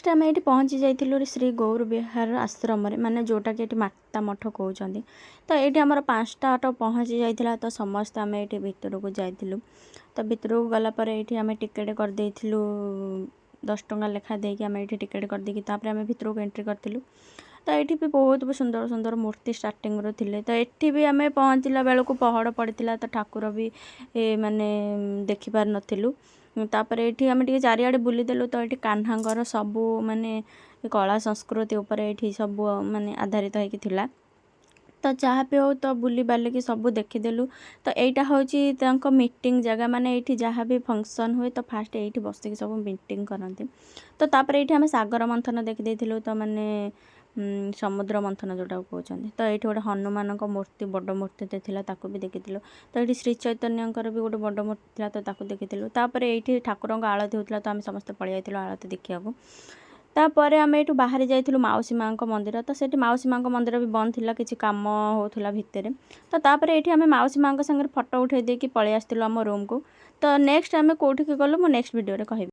आम ये पहुँची जाइलु श्री गौर विहार आश्रम माने जोटा कि माता मठ कहते। तो ये आमर 5टा ऑटो पहुँची जाइला। तो समस्त आम ये भितर को जाइलु। तो भितर को गलापर ये आम टिकेट करदे 10 टंका लेखा देकी आम ये टिकेट करदेकी आम भितर को एंट्री करूँ। तो ये भी बहुत सुंदर सुंदर मूर्ति स्टार्टिंग रो थिले। तो ये भी आम पहुँचला बेलू पहाड़ पड़ता। तो ठाकुर भी माने देखिपार नथिलु। तापर ये आम टे चारिआडे बुलीदेलु। तो ये कान्हांगर सबू माने कला संस्कृति उपर ये सबू माने आधारित होइकिथिला। तो जहाँ भी हो तो बुली बालिकी सबू देखीदेलु। तो यहाँ हूँ मीटिंग जगह माने ये जहाँ भी फंक्शन हुए तो फास्ट ये बसिक सब मीटिंग करती। तो तापर ये आम सागर मंथन देखी। तो माने समुद्र मंथन जोटा कहते। तो ये गोटे हनुमान मूर्ति बड़ मूर्ति ताकू भी देखी। तो ये श्री चैतन्यर भी गोटे बड़ मूर्ति था। तो देखी। तापर ये ठाकुर आलती होता। तो आम समस्त पलि आलती देखा। तापर आम ये बाहरी जाइलु माउसी माँ मंदिर। तो सेठी माउसी माँ मंदिर भी बंद थिला, किछि काम होथुला भितर। तो तापर ये आम माउसी माँ संगे फोटो उठे देकी पलि आसलु आम रूम को। तो नेक्स्ट आम कौटिक गलु मो नेक्स्ट वीडियो रे कहबी।